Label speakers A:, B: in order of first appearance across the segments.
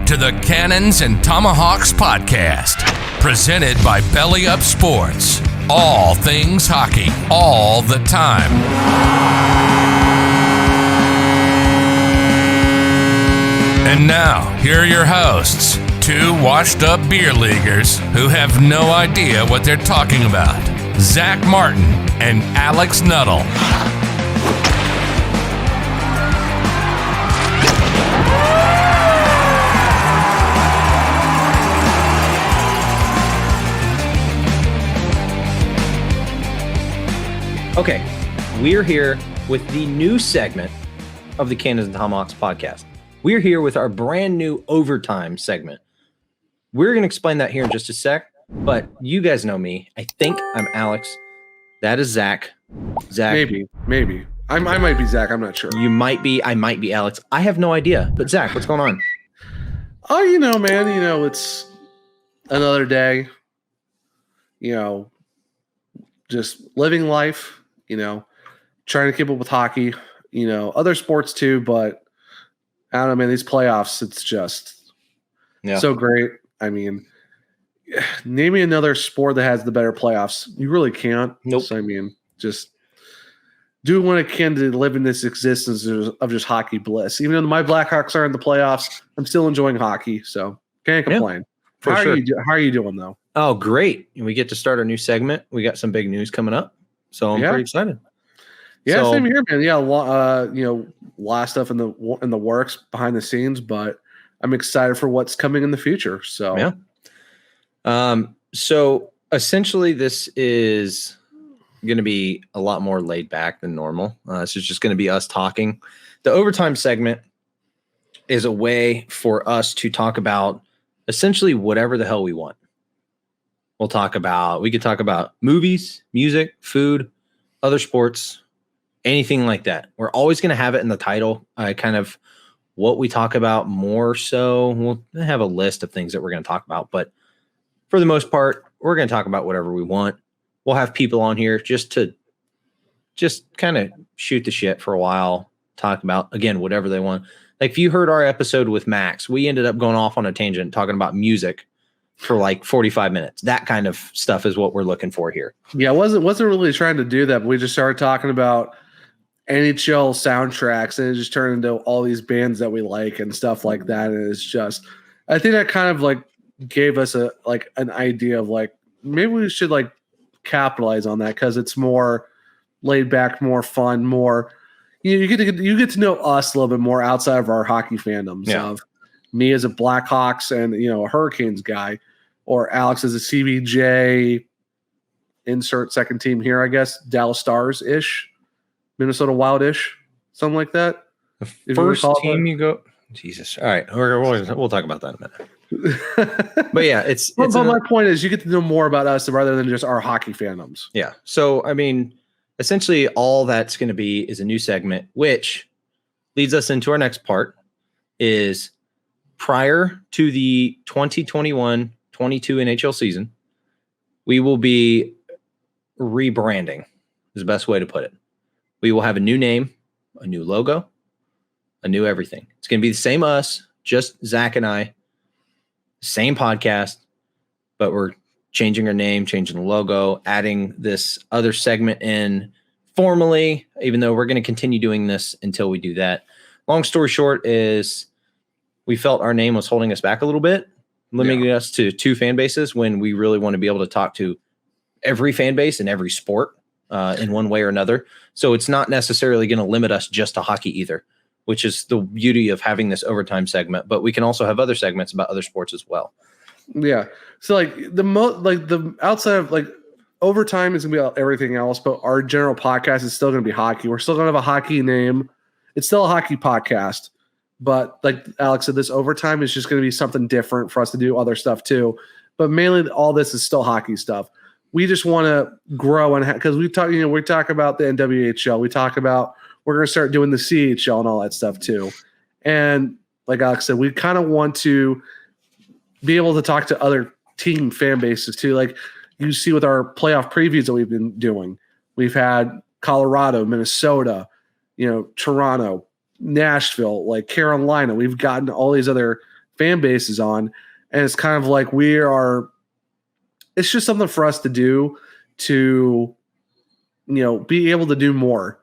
A: to the Cannons and Tomahawks podcast, presented by Belly Up Sports. All things hockey, all the time. And now, here are your hosts, two washed-up beer leaguers who have no idea what they're talking about, Zach Martin and Alex Nuttall.
B: Okay, we're here with the new segment of the Cannons and Tomahawks podcast. We're here with our brand new overtime segment. We're going to explain that here in just a sec, but you guys know me. I think I'm Alex. That is Zach. Zach.
C: Maybe. I might be Zach. I'm not sure.
B: You might be. I might be Alex. I have no idea. But Zach, what's going on?
C: Oh, man, it's another day, just living life. Trying to keep up with hockey, other sports too, but I don't know, man, these playoffs, it's just so great. I mean, name me another sport that has the better playoffs. You really can't.
B: Nope.
C: So, just do what I can to live in this existence of just hockey bliss. Even though my Blackhawks are in the playoffs, I'm still enjoying hockey, so can't complain.
B: How
C: are you doing, though?
B: Oh, great. We get to start our new segment. We got some big news coming up. So I'm pretty excited.
C: Yeah, same here, man. Yeah, a lot of stuff in the works behind the scenes, but I'm excited for what's coming in the future. So
B: So essentially, this is going to be a lot more laid back than normal. This is just going to be us talking. The overtime segment is a way for us to talk about essentially whatever the hell we want. We could talk about movies, music, food, other sports, anything like that. We're always going to have it in the title, kind of what we talk about more so. We'll have a list of things that we're going to talk about, but for the most part, we're going to talk about whatever we want. We'll have people on here just kind of shoot the shit for a while, talk about, again, whatever they want. Like if you heard our episode with Max, we ended up going off on a tangent talking about music for like 45 minutes. That kind of stuff is what we're looking for here.
C: Yeah, I wasn't really trying to do that, but we just started talking about NHL soundtracks, and it just turned into all these bands that we like and stuff like that. And it's just, I think that kind of like gave us an idea of like, maybe we should like capitalize on that because it's more laid back, more fun, more, you get to know us a little bit more outside of our hockey fandoms of me as a Blackhawks and, a Hurricanes guy, or Alex as a CBJ, insert second team here, I guess, Dallas Stars-ish, Minnesota Wild-ish, something like that.
B: The first team you go – Jesus. All right. We'll talk about that in a minute. But, yeah, it's –
C: But my point is you get to know more about us rather than just our hockey fandoms.
B: Yeah. So, essentially all that's going to be is a new segment, which leads us into our next part is – prior to the 2021-22 NHL season, we will be rebranding, is the best way to put it. We will have a new name, a new logo, a new everything. It's going to be the same us, just Zach and I, same podcast, but we're changing our name, changing the logo, adding this other segment in formally, even though we're going to continue doing this until we do that. Long story short is we felt our name was holding us back a little bit, limiting us to two fan bases when we really want to be able to talk to every fan base in every sport in one way or another. So it's not necessarily going to limit us just to hockey either, which is the beauty of having this overtime segment. But we can also have other segments about other sports as well.
C: Yeah. So like the outside of like overtime is going to be about everything else, but our general podcast is still going to be hockey. We're still going to have a hockey name. It's still a hockey podcast. But like Alex said, this overtime is just going to be something different for us to do other stuff too. But mainly all this is still hockey stuff. We just want to grow and because we talk about the NWHL. We talk about we're going to start doing the CHL and all that stuff too. And like Alex said, we kind of want to be able to talk to other team fan bases too. Like you see with our playoff previews that we've been doing, we've had Colorado, Minnesota, Toronto, Nashville, like Carolina. We've gotten all these other fan bases on. And it's kind of like it's just something for us to do to, be able to do more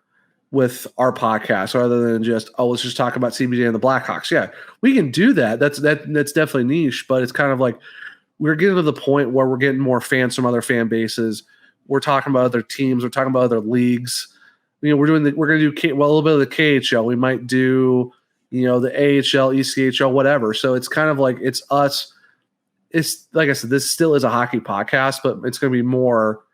C: with our podcast rather than just, let's just talk about CBJ and the Blackhawks. Yeah, we can do that. That's definitely niche, but it's kind of like we're getting to the point where we're getting more fans from other fan bases. We're talking about other teams. We're talking about other leagues. We're going to do a little bit of the KHL. We might do, the AHL, ECHL, whatever. So it's kind of like it's us. It's like I said, this still is a hockey podcast, but it's going to be more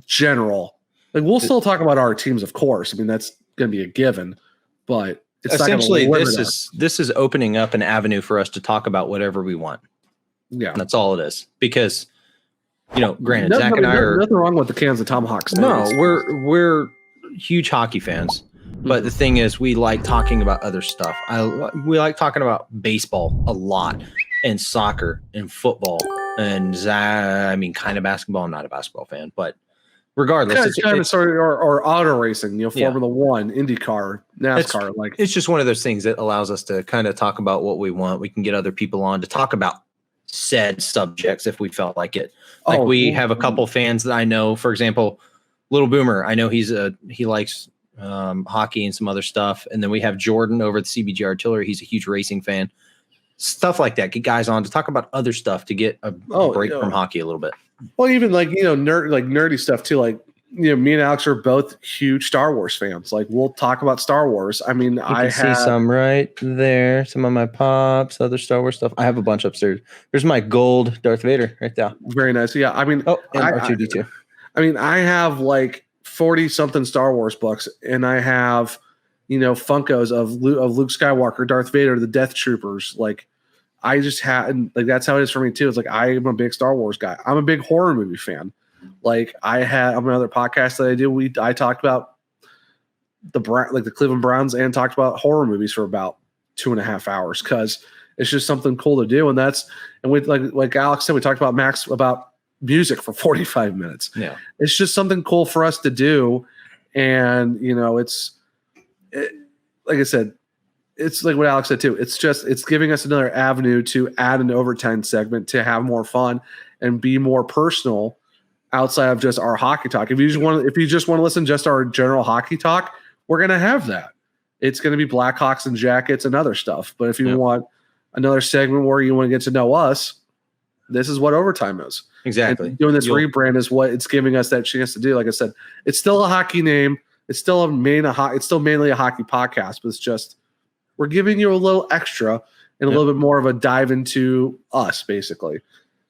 C: general. Like we'll still talk about our teams, of course. I mean, that's going to be a given, but it's
B: essentially
C: not
B: this is opening up an avenue for us to talk about whatever we want.
C: Yeah,
B: and that's all it is. Because granted, Zach and I are
C: nothing wrong with the Kansas Tomahawks.
B: No, we're huge hockey fans. But the thing is, we like talking about other stuff. We like talking about baseball a lot, and soccer, and football, and kind of basketball. I'm not a basketball fan, but regardless,
C: it's or auto racing, Formula One, IndyCar, NASCAR.
B: It's just one of those things that allows us to kind of talk about what we want. We can get other people on to talk about said subjects if we felt like it. We have a couple fans that I know. For example, Little Boomer. I know he likes hockey and some other stuff. And then we have Jordan over at the CBG Artillery. He's a huge racing fan. Stuff like that. Get guys on to talk about other stuff to get a break from hockey a little bit.
C: Well, even nerdy stuff too. Like, me and Alex are both huge Star Wars fans. Like we'll talk about Star Wars. I mean, I
B: see some right there. Some of my pops, other Star Wars stuff. I have a bunch upstairs. There's my gold Darth Vader right there.
C: Very nice. Yeah. I mean,
B: and R2D2.
C: I mean, I have like 40 something Star Wars books, and I have, Funkos of Luke Skywalker, Darth Vader, the Death Troopers. Like, I just had, like, that's how it is for me too. It's like, I am a big Star Wars guy. I'm a big horror movie fan. Like on another podcast that I do, I talked about the Cleveland Browns and talked about horror movies for about 2.5 hours because it's just something cool to do. And we like Alex said, we talked about music for 45 minutes.
B: Yeah,
C: it's just something cool for us to do. And like I said, it's like what Alex said too. It's giving us another avenue to add an overtime segment to have more fun and be more personal outside of just our hockey talk. If you just want to listen just to our general hockey talk, we're going to have that. It's going to be Blackhawks and Jackets and other stuff. But if you want another segment where you want to get to know us, this is what overtime is.
B: Exactly.
C: And doing this rebrand is what it's giving us that chance to do. Like I said, it's still a hockey name. It's still it's still mainly a hockey podcast, but it's just we're giving you a little extra and a little bit more of a dive into us, basically.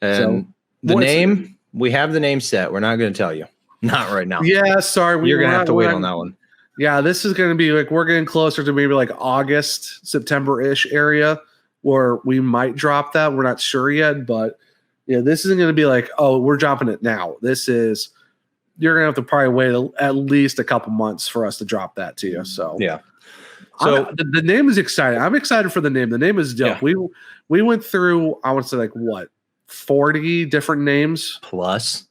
B: And the name. We have the name set. We're not going to tell you. Not right now.
C: Yeah, sorry.
B: You're going to have to wait on that one.
C: Yeah, this is going to be like we're getting closer to maybe like August, September-ish area where we might drop that. We're not sure yet, but this isn't going to be like, oh, we're dropping it now. You're going to have to probably wait at least a couple months for us to drop that to you. So
B: yeah. So
C: the name is exciting. I'm excited for the name. The name is dope.
B: Yeah.
C: We went through, I want to say like what? 40 different names
B: plus,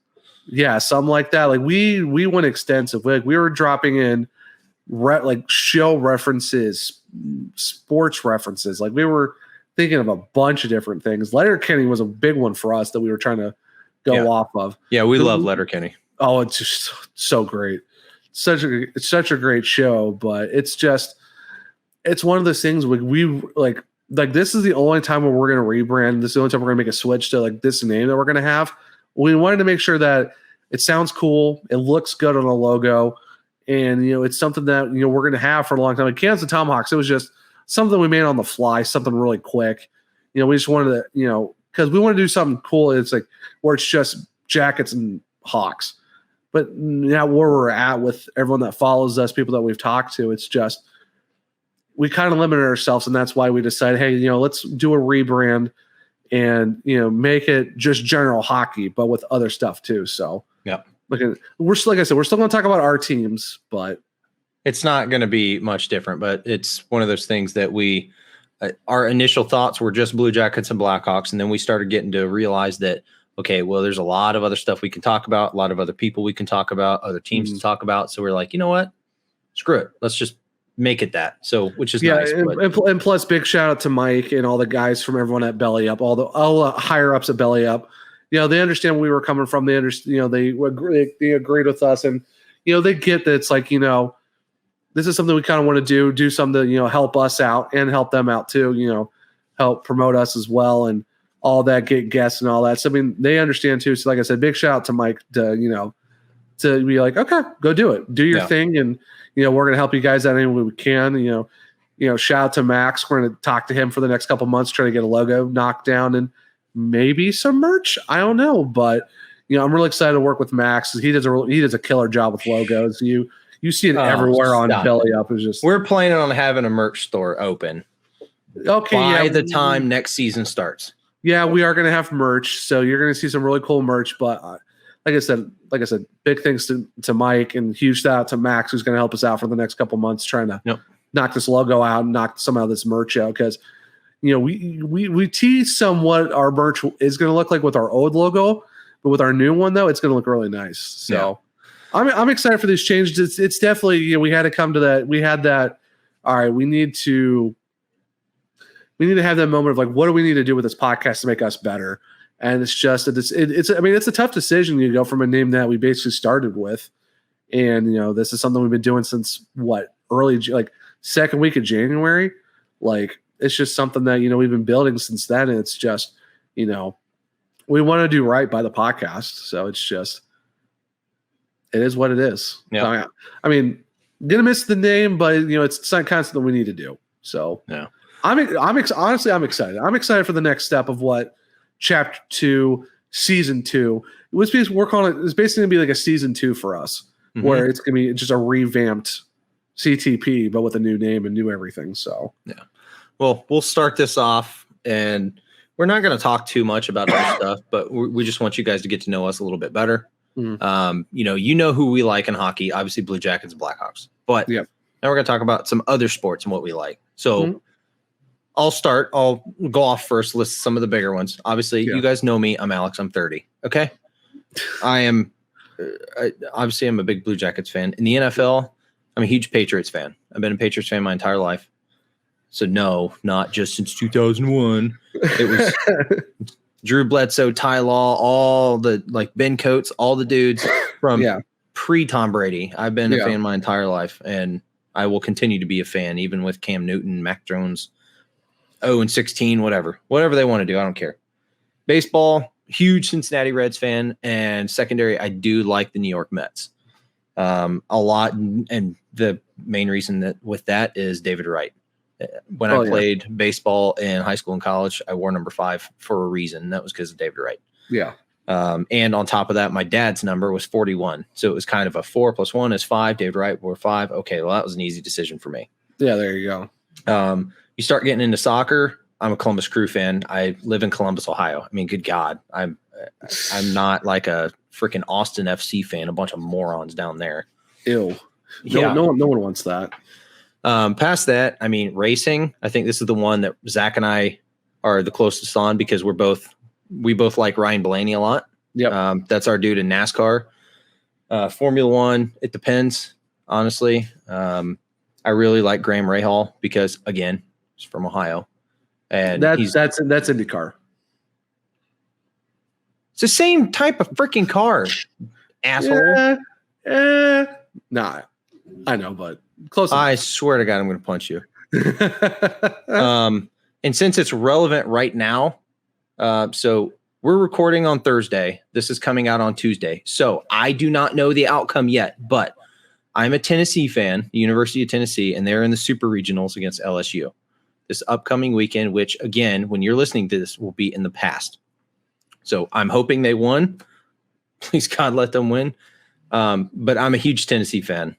C: something like that. Like we went extensive. Like we were dropping in show references, sports references. Like we were thinking of a bunch of different things. Letterkenny was a big one for us that we were trying to go off of.
B: Yeah, we love Letterkenny.
C: Oh, it's just so great. It's such a great show, but it's one of those things we like this is the only time where we're going to rebrand. This is the only time we're going to make a switch to like this name that we're going to have. We wanted to make sure that it sounds cool. It looks good on the logo. And, it's something that, we're going to have for a long time. Like Kansas Tomahawks, it was just something we made on the fly, something really quick. We just wanted to, because we want to do something cool. It's like where it's just Jackets and Hawks. But now where we're at with everyone that follows us, people that we've talked to, it's just, we kind of limited ourselves, and that's why we decided, hey, let's do a rebrand and make it just general hockey, but with other stuff too. So
B: yeah,
C: like I said, we're still going to talk about our teams, but
B: it's not going to be much different. But it's one of those things that our initial thoughts were just Blue Jackets and Blackhawks, and then we started getting to realize that okay, well, there's a lot of other stuff we can talk about, a lot of other people we can talk about, other teams to talk about. So we're like, you know what? Screw it. Let's just make it that. So, which is
C: Yeah,
B: nice.
C: and plus, big shout out to Mike and all the guys from everyone at Belly Up, all the higher ups at Belly Up. They understand where we were coming from. They understand. They agreed with us, and they get that it's like this is something we kind of want to do something help us out and help them out too. Help promote us as well and all that, get guests and all that. So I mean, they understand too. So like I said, big shout out to Mike to be like, okay, go do it, do your thing, and we're gonna help you guys out any way we can. Shout out to Max. We're gonna talk to him for the next couple months, try to get a logo knocked down and maybe some merch. I don't know, but I'm really excited to work with Max. He does a killer job with logos. You see it everywhere on Belly Up. It's just
B: we're planning on having a merch store open.
C: Okay,
B: by the time next season starts.
C: Yeah, we are going to have merch, so you're going to see some really cool merch. But like I said, big thanks to Mike and huge shout out to Max, who's going to help us out for the next couple months, trying to knock this logo out and knock some of this merch out because we tease somewhat our merch is going to look like with our old logo, but with our new one though, it's going to look really nice. So I'm excited for these changes. It's definitely we had to come to that. We had that. All right, we need to have that moment of like, what do we need to do with this podcast to make us better? And it's just that it's a tough decision. You go from a name that we basically started with, and this is something we've been doing since second week of January. Like it's just something that we've been building since then, and it's just we want to do right by the podcast. So it's just it is what it is.
B: Yeah.
C: I mean, gonna miss the name, but it's kind of something we need to do. So
B: yeah.
C: Honestly, I'm excited. I'm excited for the next step of what Chapter 2, Season 2. It's basically going to be like a Season 2 for us, where it's going to be just a revamped CTP, but with a new name and new everything. So
B: yeah. Well, we'll start this off, and we're not going to talk too much about our stuff, but we just want you guys to get to know us a little bit better. Mm-hmm. Who we like in hockey, obviously Blue Jackets and Blackhawks, but now we're going to talk about some other sports and what we like. So I'll go off first, list some of the bigger ones. Obviously, you guys know me. I'm Alex. I'm 30. Okay. I am obviously I'm a big Blue Jackets fan. In the NFL, I'm a huge Patriots fan. I've been a Patriots fan my entire life. So no, not just since 2001. It was Drew Bledsoe, Ty Law, all the Ben Coates, all the dudes from pre-Tom Brady. I've been a fan my entire life, and I will continue to be a fan, even with Cam Newton, Mac Jones, 0-16, whatever they want to do. I don't care. Baseball, huge Cincinnati Reds fan, and secondary, I do like the New York Mets a lot. And the main reason with that is David Wright. When I played baseball in high school and college, I wore number 5 for a reason. That was because of David Wright.
C: Yeah.
B: And on top of that, my dad's number was 41. So it was kind of a 4 + 1 is 5. David Wright wore 5. Okay, well, that was an easy decision for me.
C: Yeah, there you
B: go. You start getting into soccer. I'm a Columbus Crew fan. I live in Columbus, Ohio. I mean, good God, I'm not like a freaking Austin FC fan. A bunch of morons down there.
C: Ew. No one wants that.
B: Past that, I mean, racing. I think this is the one that Zach and I are the closest on because we both like Ryan Blaney a lot.
C: Yeah.
B: That's our dude in NASCAR. Formula One. It depends, honestly. I really like Graham Rahal because, again, he's from Ohio, and
C: that's IndyCar.
B: It's the same type of freaking car, asshole.
C: Nah, I know, but close enough.
B: I swear to God, I'm going to punch you. And since it's relevant right now, so we're recording on Thursday. This is coming out on Tuesday. So I do not know the outcome yet, but I'm a Tennessee fan, the University of Tennessee, and they're in the Super Regionals against LSU this upcoming weekend, which, again, when you're listening to this, will be in the past. So I'm hoping they won. Please, God, let them win. But I'm a huge Tennessee fan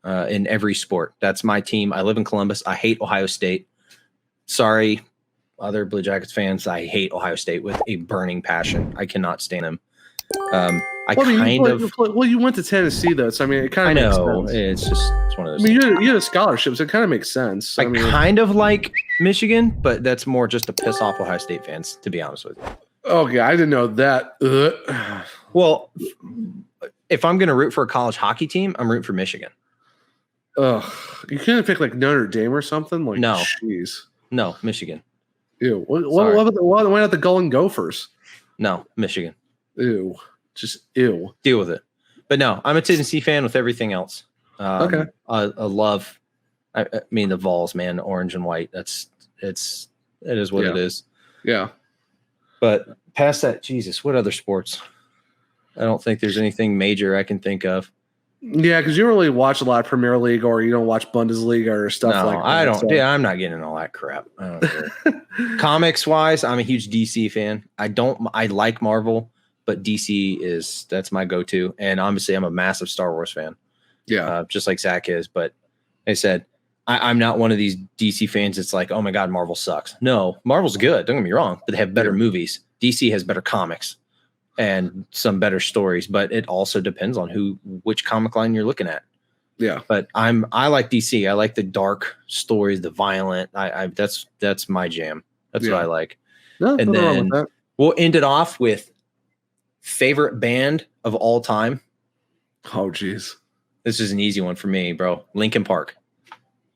B: in every sport. That's my team. I live in Columbus. I hate Ohio State. Sorry, other Blue Jackets fans. I hate Ohio State with a burning passion. I cannot stand them.
C: You went to Tennessee though, so I mean, it kind of makes sense.
B: It's one of those.
C: I mean, you had a scholarship, so it kind of makes sense.
B: I kind of like Michigan, but that's more just to piss off Ohio State fans, to be honest with you.
C: Okay, I didn't know that.
B: Well, if I'm going to root for a college hockey team, I'm rooting for Michigan.
C: Ugh, you couldn't pick like Notre Dame or something. Like,
B: No.
C: jeez,
B: No, Michigan.
C: ew. What
B: Sorry.
C: about why not the Golden Gophers?
B: No, Michigan.
C: Ew, just ew.
B: Deal with it. But no, I'm a Tennessee fan with everything else.
C: Okay.
B: I love. I mean the Vols, man, orange and white. It is what it is.
C: Yeah.
B: But past that, Jesus, what other sports? I don't think there's anything major I can think of.
C: Yeah, because you don't really watch a lot of Premier League or you don't watch Bundesliga or stuff
B: No,
C: like that.
B: I don't.
C: so-
B: Yeah, I'm not getting in all that crap. I don't care. Comics wise, I'm a huge DC fan. I like Marvel, but DC that's my go-to. And obviously, I'm a massive Star Wars fan.
C: Yeah.
B: Just like Zach is. But like I said, I'm not one of these DC fans. It's like, oh my God, Marvel sucks. No, Marvel's good. Don't get me wrong, but they have better movies. DC has better comics and some better stories, but it also depends on which comic line you're looking at.
C: Yeah.
B: But I like DC. I like the dark stories, the violent. That's my jam. That's what I like.
C: No,
B: And
C: nothing wrong
B: then
C: with that.
B: we'll end it off with favorite band of all time.
C: Oh, geez.
B: This is an easy one for me, bro. Linkin Park.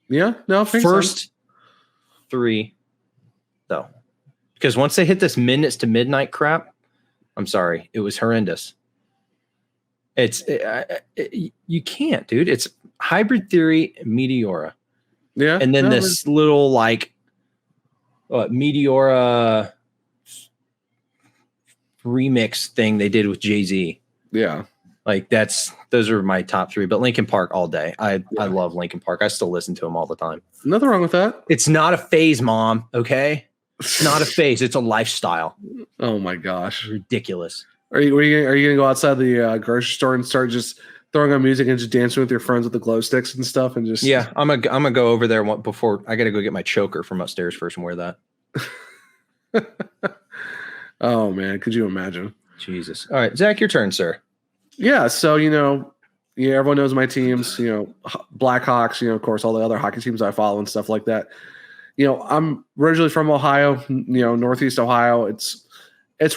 C: Yeah. No,
B: First three, though, because once they hit this Minutes to Midnight crap, I'm sorry, it was horrendous. You can't, dude. It's Hybrid Theory, Meteora,
C: Yeah.
B: and then this little like Meteora remix thing they did with Jay-Z.
C: Yeah.
B: Like those are my top three. But Linkin Park all day. I love Linkin Park. I still listen to them all the time.
C: Nothing wrong with that.
B: It's not a phase, Mom. Okay, it's not a phase. It's a lifestyle.
C: Oh my gosh.
B: Ridiculous.
C: Are you gonna go outside the grocery store and start just throwing on music and just dancing with your friends with the glow sticks and stuff and just
B: Yeah, I'm gonna go over there before I gotta go get my choker from upstairs first and wear that.
C: Oh man, could you imagine?
B: Jesus. All right, Zach, your turn, sir.
C: Yeah, so everyone knows my teams, Blackhawks, of course, all the other hockey teams I follow and stuff like that. I'm originally from Ohio, Northeast Ohio. It's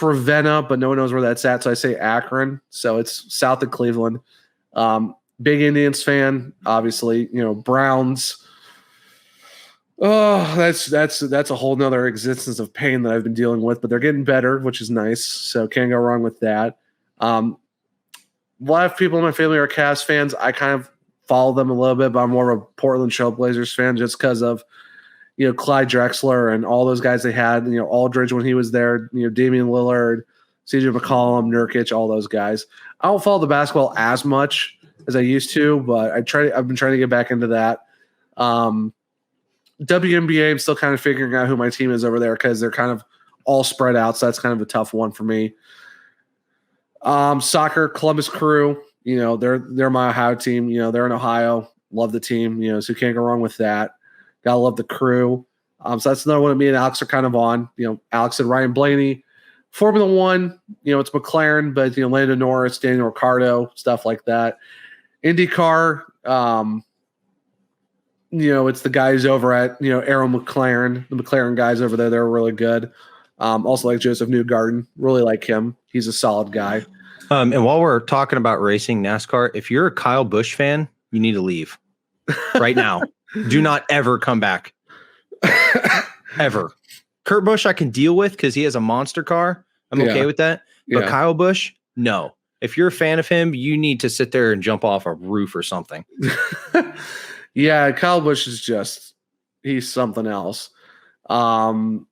C: Ravenna, but no one knows where that's at, so I say Akron. So it's south of Cleveland. Big Indians fan, obviously. Browns. Oh, that's a whole nother existence of pain that I've been dealing with, but they're getting better, which is nice. So can't go wrong with that. A lot of people in my family are Cavs fans. I kind of follow them a little bit, but I'm more of a Portland Trailblazers fan just because of Clyde Drexler and all those guys they had. Aldridge when he was there. Damian Lillard, CJ McCollum, Nurkic, all those guys. I don't follow the basketball as much as I used to, but I've been trying to get back into that. WNBA, I'm still kind of figuring out who my team is over there because they're kind of all spread out, so that's kind of a tough one for me. Soccer, Columbus Crew, they're my Ohio team. They're in Ohio. Love the team, so can't go wrong with that. Gotta love the Crew. So that's another one that me and Alex are kind of on. Alex and Ryan Blaney. Formula One, it's McLaren, but Lando Norris, Daniel Ricciardo, stuff like that. IndyCar, it's the guys over at Arrow McLaren, the McLaren guys over there. They're really good. Also like Joseph Newgarden, really like him. He's a solid guy.
B: And while we're talking about racing NASCAR, if you're a Kyle Busch fan, you need to leave right now. Do not ever come back. Ever. Kurt Busch I can deal with because he has a monster car. I'm okay with that. But Kyle Busch, no. If you're a fan of him, you need to sit there and jump off a roof or something.
C: Yeah, Kyle Busch is he's something else. I'm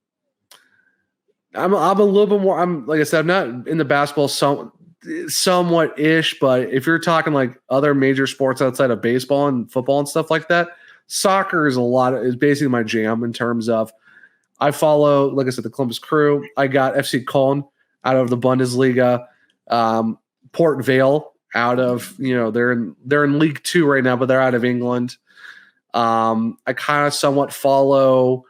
C: a little bit more. Like I said, I'm not in the basketball somewhat ish, but if you're talking like other major sports outside of baseball and football and stuff like that, soccer is basically my jam in terms of I follow, like I said, the Columbus Crew. I got FC Köln out of the Bundesliga, Port Vale out of they're in League 2 right now, but they're out of England. I kind of somewhat follow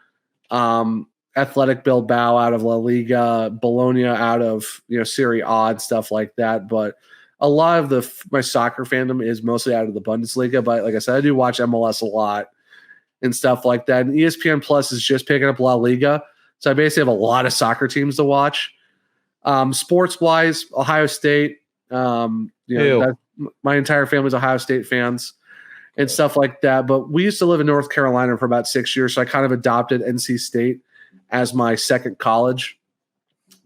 C: Athletic Bilbao out of La Liga, Bologna out of Serie A and stuff like that. But a lot of my soccer fandom is mostly out of the Bundesliga. But like I said, I do watch MLS a lot and stuff like that. And ESPN Plus is just picking up La Liga, so I basically have a lot of soccer teams to watch. Sports wise, Ohio State. My entire family's Ohio State fans. and stuff like that. But we used to live in North Carolina for about 6 years, so I kind of adopted NC State as my second college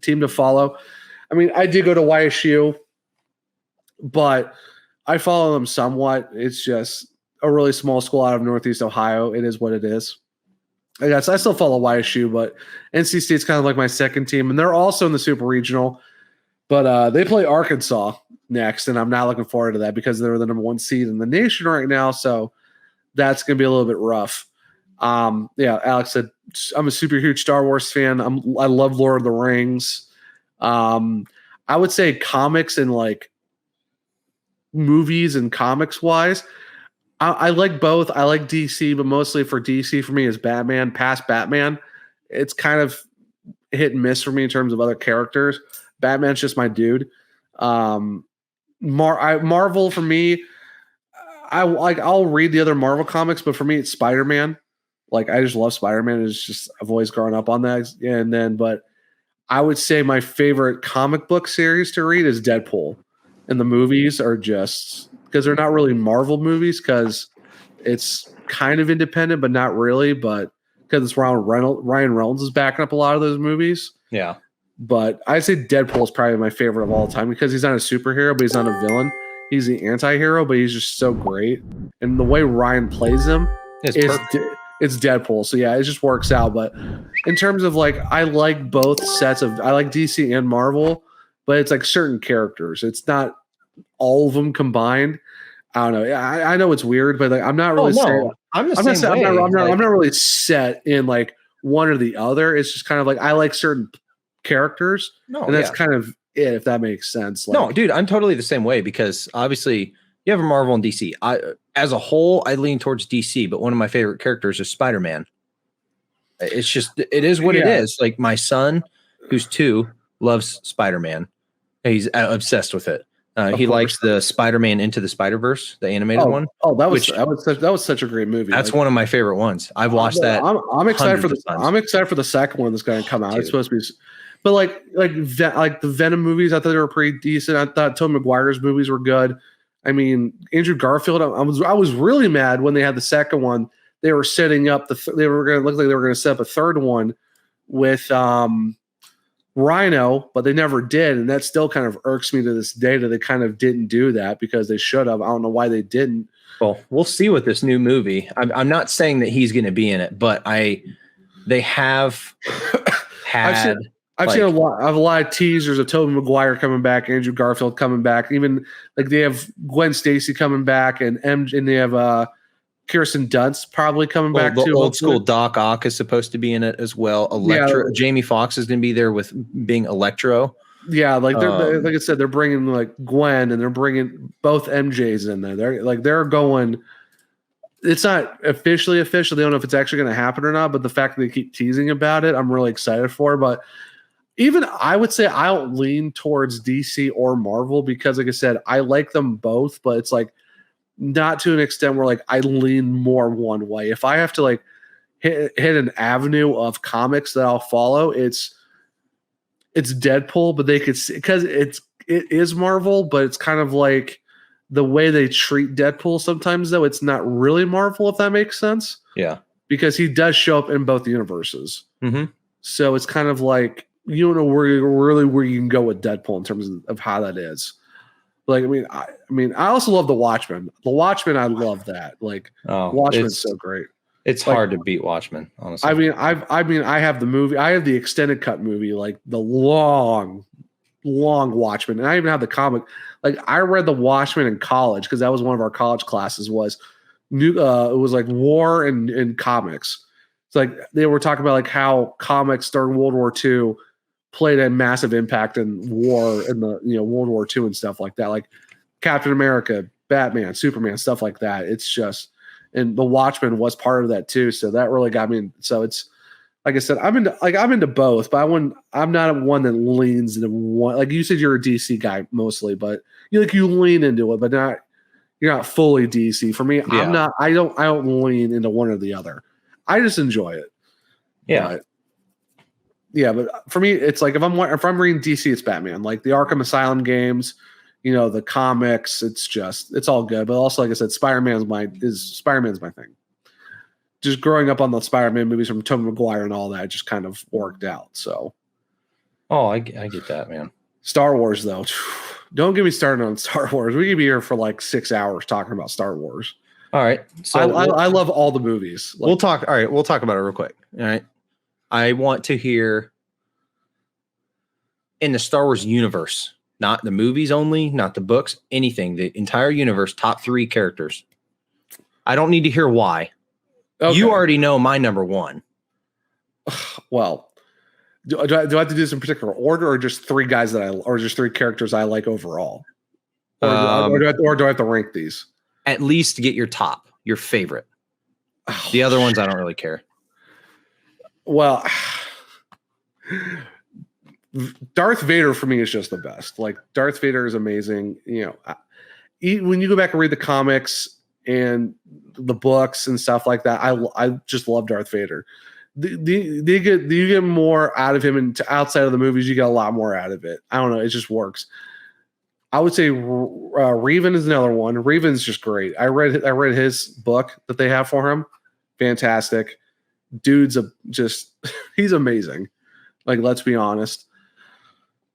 C: team to follow. I mean, I did go to YSU, but I follow them somewhat. It's just a really small school out of Northeast Ohio. It is what it is. I guess I still follow YSU, but NC State's kind of like my second team, and they're also in the Super Regional. But they play Arkansas next, and I'm not looking forward to that because they're the number 1 seed in the nation right now. So that's going to be a little bit rough. Alex said, I'm a super huge Star Wars fan. I love Lord of the Rings. I would say comics and like movies and comics wise, I like both. I like DC, but mostly for DC for me is Batman. Past Batman, it's kind of hit and miss for me in terms of other characters. Batman's just my dude. Marvel for me, I'll read the other Marvel comics, but for me it's Spider-Man. Like I just love Spider-Man. It's just I've always grown up on that. But I would say my favorite comic book series to read is Deadpool. And the movies are just because they're not really Marvel movies because it's kind of independent, but not really. But because it's Ryan Reynolds is backing up a lot of those movies.
B: Yeah.
C: But I'd say Deadpool is probably my favorite of all time because he's not a superhero, but he's not a villain. He's the anti-hero, but he's just so great. And the way Ryan plays him it's Deadpool. So yeah, it just works out. But in terms of like, I like both sets of, I like DC and Marvel, but it's like certain characters. It's not all of them combined. I don't know. I know it's weird, but like, I'm not really saying, I'm not really set in like one or the other. It's just kind of like, I like certain characters, and that's kind of it, if that makes sense. Like,
B: no, dude, I'm totally the same way because obviously you have a Marvel and DC. As a whole, I lean towards DC, but one of my favorite characters is Spider-Man. It's just, it is what it is. Like my son, who's 2, loves Spider-Man. He's obsessed with it. He likes the Spider-Man Into the Spider-Verse, the animated one.
C: Oh, that was such a great movie.
B: That's one of my favorite ones. I've watched that.
C: I'm excited for the second one that's going to come out. Dude. It's supposed to be. But like the Venom movies, I thought they were pretty decent. I thought Tobey Maguire's movies were good. I mean, Andrew Garfield. I was really mad when they had the second one. They were setting up they were going to look like they were going to set up a third one with Rhino, but they never did, and that still kind of irks me to this day that they kind of didn't do that because they should have. I don't know why they didn't.
B: Well, we'll see with this new movie. I'm not saying that he's going to be in it, but they have had.
C: I've seen a lot of teasers of Tobey Maguire coming back, Andrew Garfield coming back. Even like they have Gwen Stacy coming back, and they have Kirsten Dunst probably coming back too.
B: The old school Doc Ock is supposed to be in it as well. Electro, Jamie Foxx is going to be there with being Electro.
C: Yeah, like they're like I said, they're bringing like Gwen and they're bringing both MJs in there. They're going. It's not officially official. They don't know if it's actually going to happen or not. But the fact that they keep teasing about it, I'm really excited for. But even I would say I don't lean towards DC or Marvel because, like I said, I like them both, but it's like not to an extent where like I lean more one way. If I have to like hit an avenue of comics that I'll follow, it's Deadpool, but they could see because it is Marvel, but it's kind of like the way they treat Deadpool sometimes, though it's not really Marvel, if that makes sense.
B: Yeah, because
C: he does show up in both universes.
B: Mm-hmm.
C: So it's kind of like you don't know where you can go with Deadpool in terms of how that is. Like, I also love The Watchmen. The Watchmen, I love that. Like, Watchmen's so great.
B: It's like, hard to beat Watchmen, honestly.
C: I have the movie. I have the extended cut movie, like the long Watchmen, and I even have the comic. Like, I read The Watchmen in college because that was one of our college classes. It was like war and comics. It's like they were talking about like how comics during World War II played a massive impact in war in the World War II and stuff like that, like Captain America, Batman, Superman, stuff like that. It's just, and The Watchmen was part of that too, so that really got me. So it's like I said, I'm into both, but I'm not one that leans into one. Like you said, you're a DC guy mostly, but you lean into it, but you're not fully DC. For me, yeah. I'm not. I don't lean into one or the other. I just enjoy it.
B: Yeah.
C: But for me, it's like if I'm reading DC, it's Batman. Like the Arkham Asylum games, the comics. It's all good. But also, like I said, Spider-Man's my thing. Just growing up on the Spider-Man movies from Tobey Maguire and all that just kind of worked out. So,
B: I get that, man.
C: Star Wars, though, don't get me started on Star Wars. We could be here for like 6 hours talking about Star Wars.
B: All right, so
C: I love all the movies.
B: We'll talk. All right, we'll talk about it real quick. All right, I want to hear in the Star Wars universe, not the movies only, not the books, anything, the entire universe. Top 3 characters. I don't need to hear why. Okay. You already know my number 1.
C: Well, do I have to do this in particular order, or just 3 guys or just 3 characters I like overall, or do I have to rank these?
B: At least get your favorite. The other ones I don't really care.
C: Well, Darth Vader for me is just the best. Like, Darth Vader is amazing. When you go back and read the comics and the books and stuff like that, I just love Darth Vader. You get more out of him, and outside of the movies, you get a lot more out of it. I don't know, it just works. I would say Revan is another one. Revan's just great. I read his book that they have for him. Fantastic. Dude's he's amazing. Like, let's be honest.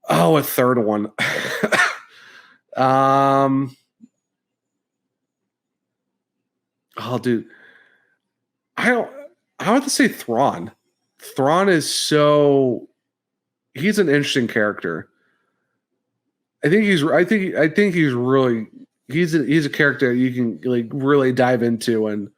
C: Oh, a third one. Dude. I have to say Thrawn. Thrawn is he's an interesting character. I think he's a character you can like really dive into, and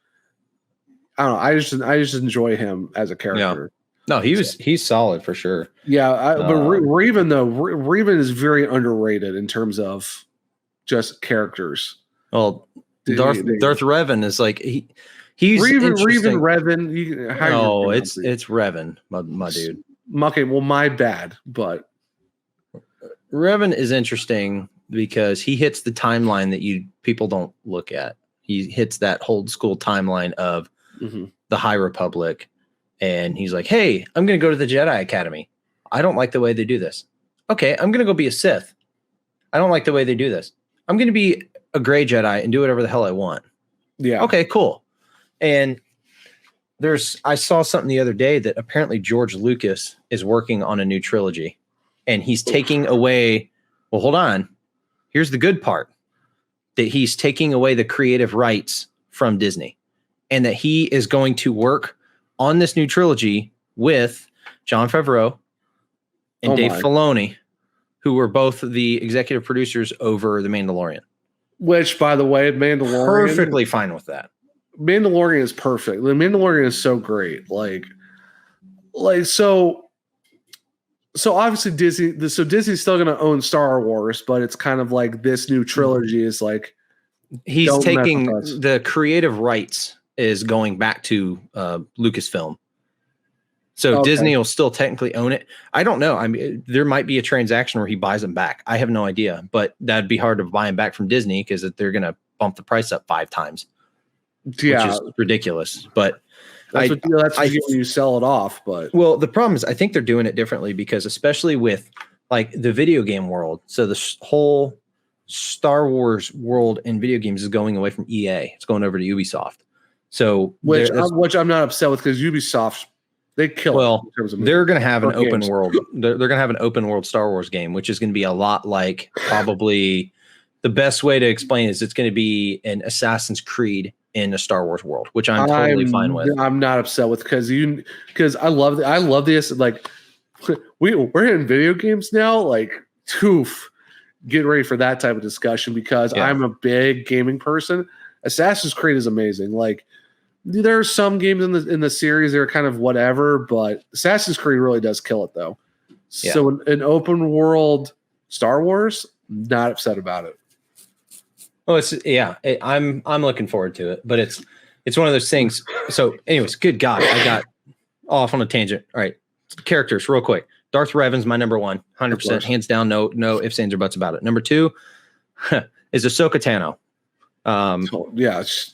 C: I don't know. I just enjoy him as a character.
B: Yeah. No, he's solid for sure.
C: Yeah, but Revan is very underrated in terms of just characters.
B: Well, Darth Revan is like he's
C: Revan.
B: It's Revan, my dude.
C: Okay, well, my bad, but
B: Revan is interesting because he hits the timeline that people don't look at. He hits that old school timeline of the High Republic, and he's like, "Hey, I'm going to go to the Jedi Academy. I don't like the way they do this. Okay, I'm going to go be a Sith. I don't like the way they do this. I'm going to be a gray Jedi and do whatever the hell I want."
C: Yeah.
B: Okay, cool. And I saw something the other day that apparently George Lucas is working on a new trilogy, and he's taking away. Well, hold on. Here's the good part: that he's taking away the creative rights from Disney, and that he is going to work on this new trilogy with Jon Favreau and Dave Filoni, who were both the executive producers over The Mandalorian.
C: Which, by the way, Mandalorian,
B: perfectly fine with that.
C: Mandalorian is perfect. The Mandalorian is so great. So obviously Disney's still going to own Star Wars, but it's kind of like this new trilogy is like
B: he's taking the creative rights is going back to Lucasfilm. So Disney will still technically own it. I don't know. I mean, there might be a transaction where he buys them back. I have no idea, but that'd be hard to buy them back from Disney because they're going to bump the price up 5 times.
C: Yeah,
B: which is ridiculous. But
C: that's what you sell it off. But
B: the problem is I think they're doing it differently because especially with like the video game world. So the whole Star Wars world in video games is going away from EA. It's going over to Ubisoft. So
C: which I'm not upset with because Ubisoft they kill.
B: Well, in terms of they're going to have an open world. They're going to have an open world Star Wars game, which is going to be a lot like probably the best way to explain is it's going to be an Assassin's Creed in a Star Wars world, which I'm totally fine with.
C: I'm not upset with because I love this. Like we're in video games now. Like, get ready for that type of discussion because I'm a big gaming person. Assassin's Creed is amazing. Like there are some games in the series that are kind of whatever, but Assassin's Creed really does kill it though. Yeah. So an open world Star Wars, not upset about it.
B: Oh, I'm looking forward to it, but it's one of those things. So, anyways, good God, I got off on a tangent. All right, characters, real quick. Darth Revan's my number 1, 100%, hands down, no ifs, ands, or buts about it. Number 2 is Ahsoka Tano.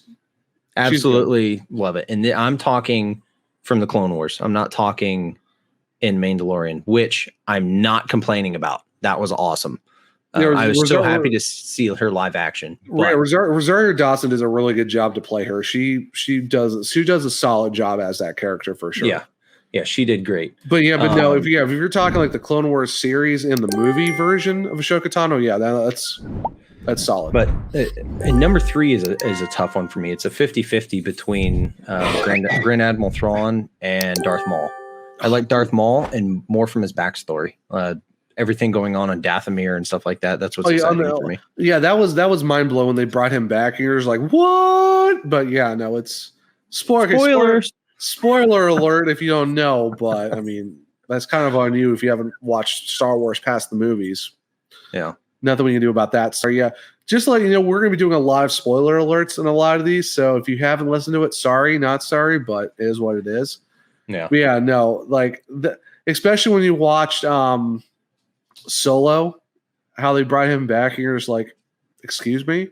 B: Absolutely love it, and I'm talking from the Clone Wars. I'm not talking in Mandalorian, which I'm not complaining about. That was awesome. I was so happy to see her live action.
C: Rosario Dawson does a really good job to play her. She does a solid job as that character for sure.
B: Yeah, she did great.
C: But no, if you're talking like the Clone Wars series and the movie version of Ahsoka Tano, that's solid.
B: But and number 3 is a tough one for me. It's a 50-50 between Grand Admiral Thrawn and Darth Maul. I like Darth Maul and more from his backstory. Everything going on Dathomir and stuff like that. That's what's exciting for me. Yeah,
C: that was mind blowing when they brought him back. And you're just like, what? But it's spoilers. Spoiler alert if you don't know. But I mean, that's kind of on you if you haven't watched Star Wars past the movies.
B: Yeah,
C: nothing we can do about that. So just to let you know, we're going to be doing a lot of spoiler alerts in a lot of these. So if you haven't listened to it, sorry, not sorry, but it is what it is.
B: Yeah,
C: but especially when you watched Solo, how they brought him back, and you're just like, excuse me,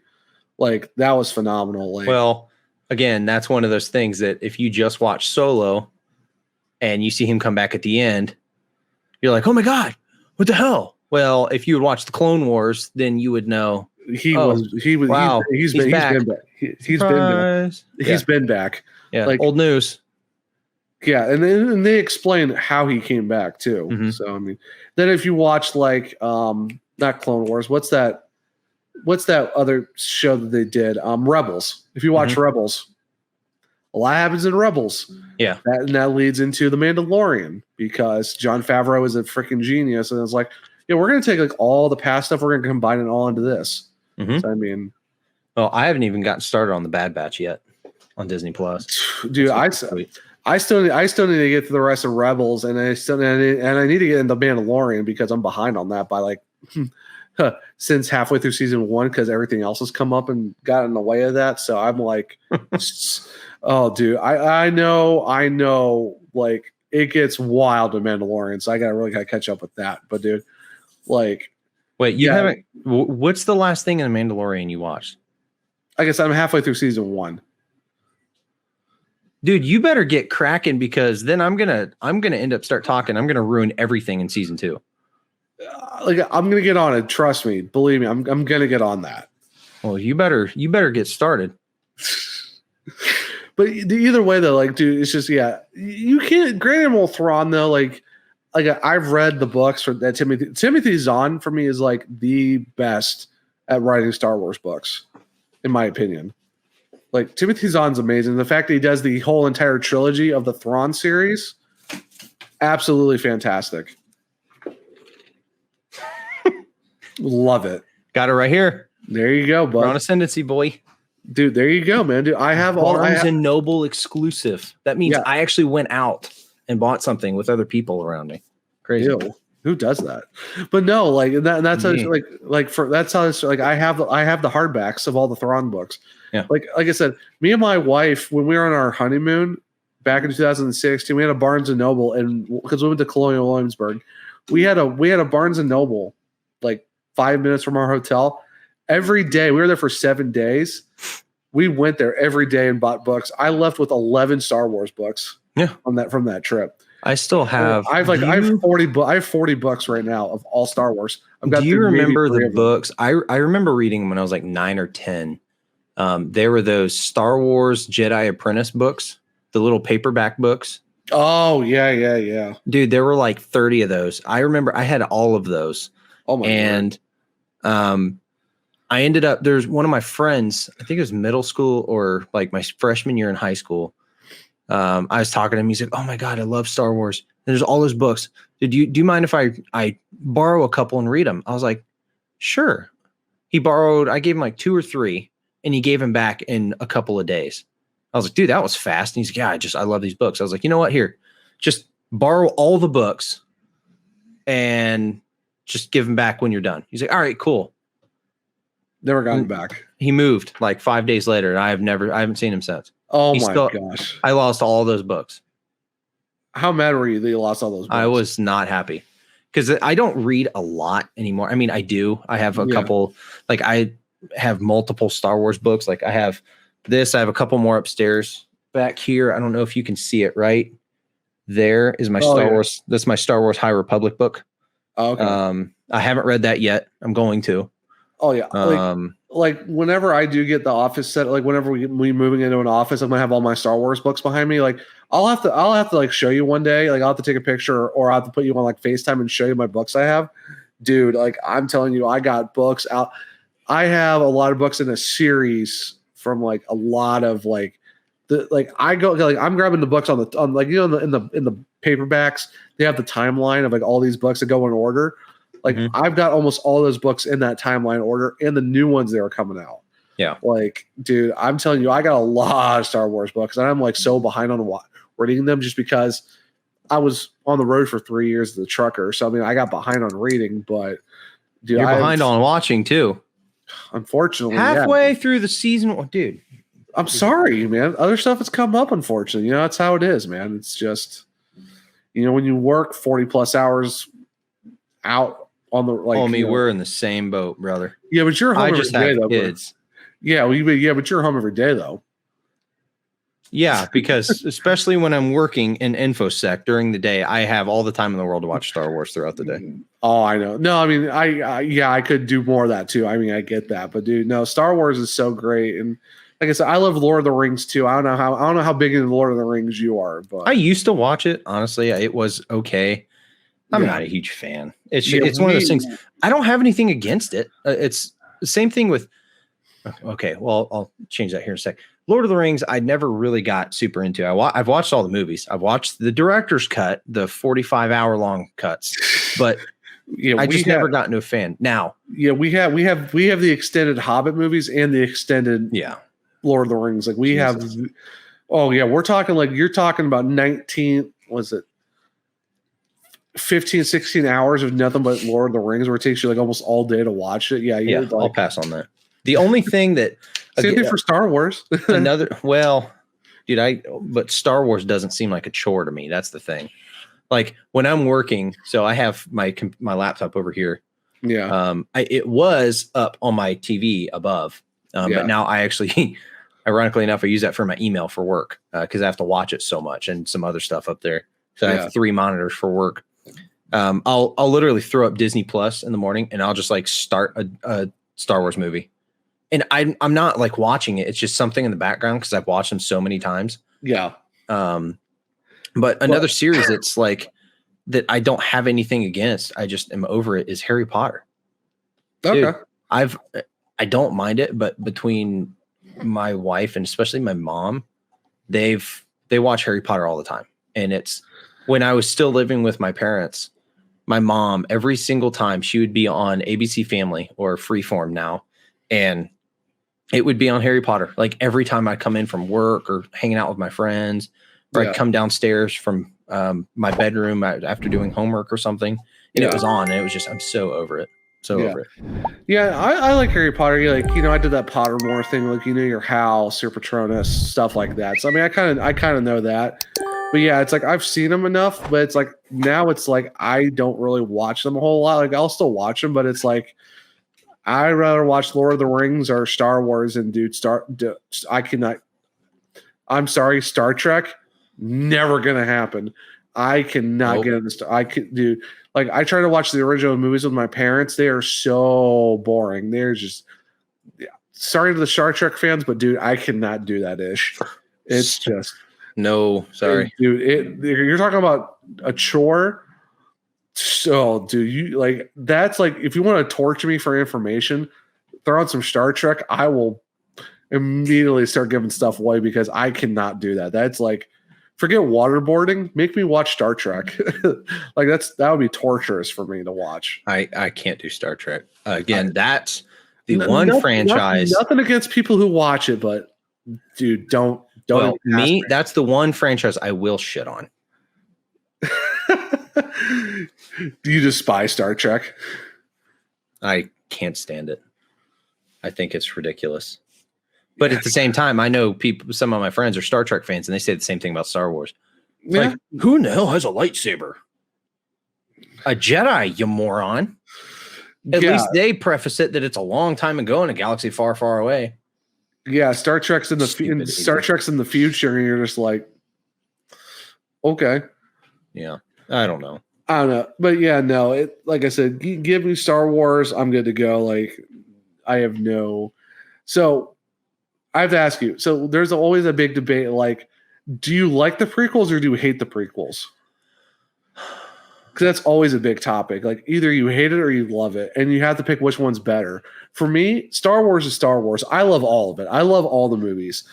C: like that was phenomenal. Like,
B: well, again, that's one of those things that if you just watch Solo and you see him come back at the end, you're like, oh my god, what the hell? Well, if you would watch the Clone Wars, then you would know
C: he's back. He's been back.
B: Yeah, like old news.
C: Yeah, and they explain how he came back too.
B: Mm-hmm.
C: So I mean, then if you watch like not Clone Wars, what's that other show that they did? Rebels. If you watch Rebels, a lot happens in Rebels.
B: Yeah,
C: that leads into the Mandalorian because Jon Favreau is a freaking genius, and it's like, we're gonna take like all the past stuff, we're gonna combine it all into this.
B: Mm-hmm.
C: So, I mean,
B: well, I haven't even gotten started on the Bad Batch yet on Disney Plus,
C: dude. I still need to get to the rest of Rebels, and I need to get into Mandalorian because I'm behind on that by like since halfway through season 1 because everything else has come up and got in the way of that. So I'm like, oh, dude, I know, like it gets wild in Mandalorian, so I gotta catch up with that. But dude, like,
B: wait, you haven't? What's the last thing in the Mandalorian you watched?
C: I guess I'm halfway through season 1.
B: Dude, you better get cracking because then I'm gonna end up start talking. I'm gonna ruin everything in season 2.
C: I'm gonna get on it. Trust me, believe me. I'm gonna get on that.
B: Well, you better get started.
C: But either way, though, like, dude, it's just you can't. Grand Admiral Thrawn, though, like I've read the books for that. Timothy Zahn for me is like the best at writing Star Wars books, in my opinion. Like Timothy Zahn's amazing. The fact that he does the whole entire trilogy of the Thrawn series, absolutely fantastic. Love it.
B: Got it right here.
C: There you go, bud.
B: We're on Ascendancy, boy.
C: Dude, there you go, man. Dude, I have
B: Barnes and Noble exclusive. That means I actually went out and bought something with other people around me. Crazy.
C: Ew. Who does that? But no, like that's how I have the hardbacks of all the Thrawn books.
B: Yeah.
C: Like I said, me and my wife, when we were on our honeymoon back in 2016, we had a Barnes and Noble, and because we went to Colonial Williamsburg, we had a Barnes and Noble like 5 minutes from our hotel. Every day, we were there for 7 days. We went there every day and bought books. I left with 11 Star Wars books.
B: Yeah.
C: From that trip.
B: I still have.
C: I have 40 books right now of all Star Wars.
B: Do you remember the books? I remember reading them when I was like 9 or 10. There were those Star Wars Jedi Apprentice books, the little paperback books.
C: Oh yeah.
B: Dude, there were like 30 of those. I remember I had all of those.
C: Oh my
B: God. And I ended up. There's one of my friends. I think it was middle school or like my freshman year in high school. I was talking to him. He's like, "Oh my God, I love Star Wars. There's all those books. Do you mind if I borrow a couple and read them?" I was like, "Sure." I gave him like 2 or 3, and he gave him back in a couple of days. I was like, "Dude, that was fast." And he's like, "Yeah, I love these books." I was like, "You know what? Here, just borrow all the books, and just give them back when you're done." He's like, "All right, cool."
C: Never gotten back.
B: He moved like 5 days later, and I haven't seen him since.
C: Oh my gosh.
B: I lost all those books.
C: How mad were you that you lost all those books?
B: I was not happy because I don't read a lot anymore. I mean, I do. I have a couple, like I have multiple Star Wars books. Like I have this, I have a couple more upstairs back here. I don't know if you can see it right. There is my Star Wars. That's my Star Wars High Republic book.
C: Oh, okay.
B: I haven't read that yet. I'm going to.
C: Oh yeah. Like whenever I do get the office set, like whenever we moving into an office, I'm gonna have all my Star Wars books behind me. Like I'll have to like show you one day. Like I'll have to take a picture or I'll have to put you on like FaceTime and show you my books I have. Dude, like I'm telling you, I got books out. I have a lot of books in a series from like a lot of like I'm grabbing the books on like in the paperbacks. They have the timeline of like all these books that go in order. Like I've got almost all those books in that timeline order and the new ones that are coming out.
B: Yeah.
C: Like, dude, I'm telling you, I got a lot of Star Wars books and I'm like so behind on reading them just because I was on the road for 3 years as a trucker. So, I mean, I got behind on reading, but dude,
B: you're behind on watching too.
C: Unfortunately.
B: Halfway through the season, dude.
C: I'm sorry, man. Other stuff has come up, unfortunately. You know, that's how it is, man. It's just, you know, when you work 40 plus hours out on the like,
B: we're in the same boat, brother.
C: Yeah, but you're home every day, though.
B: Kids.
C: Yeah, but you're home every day, though.
B: Yeah, because especially when I'm working in InfoSec during the day, I have all the time in the world to watch Star Wars throughout the day.
C: Oh, I know. No, I mean, I could do more of that too. I mean, I get that, but dude, no, Star Wars is so great, and like I said, I love Lord of the Rings too. I don't know how big into Lord of the Rings you are, but
B: I used to watch it. Honestly, it was okay. I'm not a huge fan. It's one of those things. I don't have anything against it. It's the same thing with. Okay, well, I'll change that here in a sec. Lord of the Rings, I never really got super into. I've watched all the movies. I've watched the director's cut, the 45-hour-long cuts, but I just never got into a fan. Now, we have the extended Hobbit movies and the extended Lord of the Rings. Like we have. Oh yeah, we're talking like you're talking about 15, 16 hours of nothing but Lord of the Rings, where it takes you like almost all day to watch it. Yeah, I'll pass on that. The only thing that
C: same thing for Star Wars.
B: But Star Wars doesn't seem like a chore to me. That's the thing. Like when I'm working, so I have my laptop over here.
C: Yeah.
B: It was up on my TV above, but now I actually, ironically enough, I use that for my email for work because I have to watch it so much and some other stuff up there. So I have 3 monitors for work. I'll literally throw up Disney Plus in the morning and I'll just like start a Star Wars movie. And I'm not like watching it. It's just something in the background because I've watched them so many times.
C: Yeah.
B: But another series that's like that I don't have anything against. I just am over it is Harry Potter.
C: Okay.
B: Dude, I don't mind it, but between my wife and especially my mom, they watch Harry Potter all the time. And it's when I was still living with my parents, my mom, every single time she would be on ABC Family or Freeform now, and it would be on Harry Potter. Like every time I come in from work or hanging out with my friends, or I'd come downstairs from my bedroom after doing homework or something, and it was on. And it was just, I'm so over it. Over it.
C: Yeah, I like Harry Potter. I did that Pottermore thing, like your house, your Patronus, stuff like that. So I mean, I kind of know that. But yeah, it's like I've seen them enough, but it's like now it's like I don't really watch them a whole lot. Like I'll still watch them, but it's like I'd rather watch Lord of the Rings or Star Wars and I cannot. I'm sorry, Star Trek, never gonna happen. I cannot get into I could do like I try to watch the original movies with my parents. They are so boring. They're just sorry to the Star Trek fans, but dude, I cannot do that ish. It's just.
B: No, sorry,
C: dude. You're talking about a chore. So, dude, that's like if you want to torture me for information, throw on some Star Trek. I will immediately start giving stuff away because I cannot do that. That's like forget waterboarding. Make me watch Star Trek. Like that would be torturous for me to watch.
B: I can't do Star Trek again. That's the one franchise.
C: Nothing against people who watch it, but dude, don't.
B: Well, me, that's the one franchise I will shit on.
C: Do you despise Star Trek?
B: I can't stand it. I think it's ridiculous. But at the same time, I know some of my friends are Star Trek fans, and they say the same thing about Star Wars.
C: Yeah.
B: Like, who in the hell has a lightsaber? A Jedi, you moron. At least they preface it that it's a long time ago in a galaxy far, far away.
C: Yeah, Star Trek's in the future, and you're just like, okay.
B: Yeah, I don't know.
C: I don't know, but yeah, no. It like I said, give me Star Wars, I'm good to go. Like I have no. So I have to ask you. So there's always a big debate. Like, do you like the prequels or do you hate the prequels? Because that's always a big topic. Like either you hate it or you love it, and you have to pick which one's better. For me, Star Wars is Star Wars. I love all of it. I love all the movies.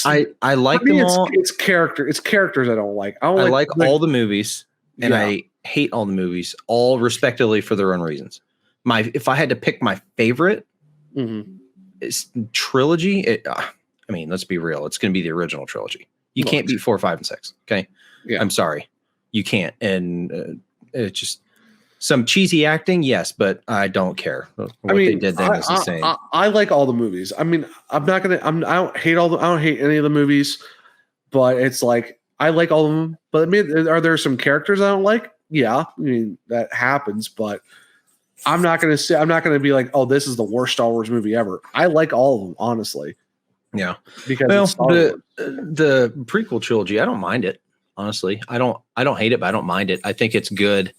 B: I like them all.
C: It's characters I don't like.
B: I like all the movies, and I hate all the movies, all respectively for their own reasons. If I had to pick my favorite trilogy, I mean, let's be real. It's going to be the original trilogy. You can't beat 4, 5, and 6. Okay, I'm sorry, you can't. And it's just some cheesy acting, yes, but I don't care. They did then is the same.
C: I like all the movies. I mean, I don't hate any of the movies, but it's like I like all of them. But I mean, are there some characters I don't like? Yeah, I mean that happens, but I'm not going to be like, oh, this is the worst Star Wars movie ever. I like all of them, honestly.
B: Yeah,
C: because
B: the prequel trilogy, I don't mind it. Honestly, I don't hate it, but I don't mind it. I think it's good.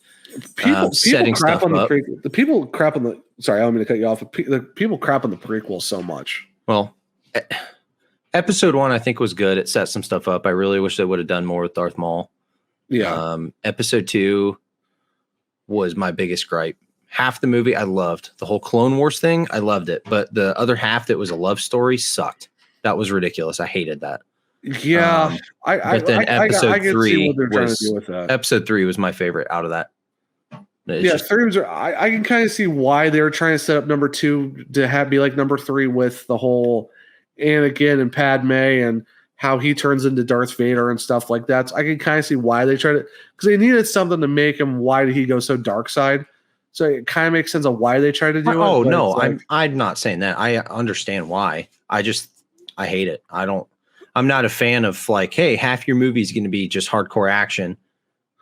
C: People
B: setting
C: crap
B: stuff
C: on
B: up.
C: the people crap on the. Sorry, I don't mean to cut you off. The people crap on the prequel so much.
B: Well, episode 1 I think was good. It set some stuff up. I really wish they would have done more with Darth Maul.
C: Yeah.
B: Episode 2 was my biggest gripe. Half the movie I loved. The whole Clone Wars thing, I loved it. But the other half that was a love story sucked. That was ridiculous. I hated that.
C: Yeah.
B: Episode 3
C: what they're trying to do with that.
B: Episode 3 was my favorite out of that.
C: I can kind of see why they were trying to set up number 2 to be like number 3 with the whole Anakin and Padme and how he turns into Darth Vader and stuff like that. So I can kind of see why they tried it, because they needed something to make him. Why did he go so dark side? So it kind of makes sense of why they tried to do it.
B: Oh no, I'm not saying that. I understand why. I hate it. I'm not a fan of like, hey, half your movie is going to be just hardcore action,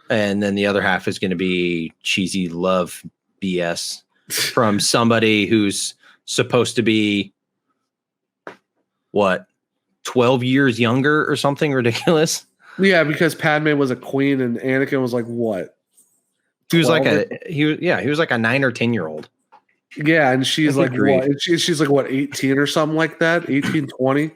B: and then the other half is going to be cheesy love BS from somebody who's supposed to be 12 years younger or something ridiculous.
C: Yeah, because Padme was a queen and Anakin was like what?
B: He was like he was like a 9 or 10-year-old.
C: Yeah, and she's like what? She's like what, 18 or something like that? 18, 20?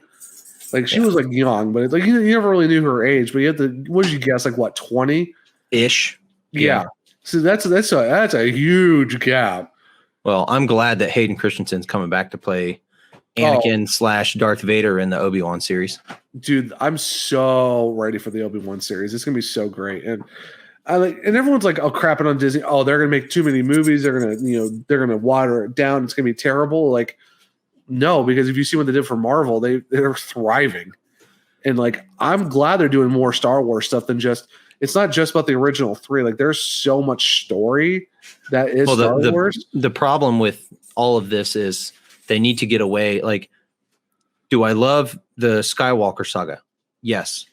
C: Like she was like young, but it's like you never really knew her age, but you had to, what did you guess, like what,
B: 20-ish?
C: Yeah. So that's a huge gap.
B: Well, I'm glad that Hayden Christensen's coming back to play Anakin / Darth Vader in the Obi-Wan series. Dude,
C: I'm so ready for the Obi-Wan series. It's gonna be so great. And everyone's like, oh, crapping on Disney. Oh, they're gonna make too many movies. They're gonna water it down. It's gonna be terrible. Like, no, because if you see what they did for Marvel, they're thriving. And like, I'm glad they're doing more Star Wars stuff than just. It's not just about the original 3. Like, there's so much story that is Star Wars.
B: The problem with all of this is they need to get away. Like, do I love the Skywalker saga? Yes.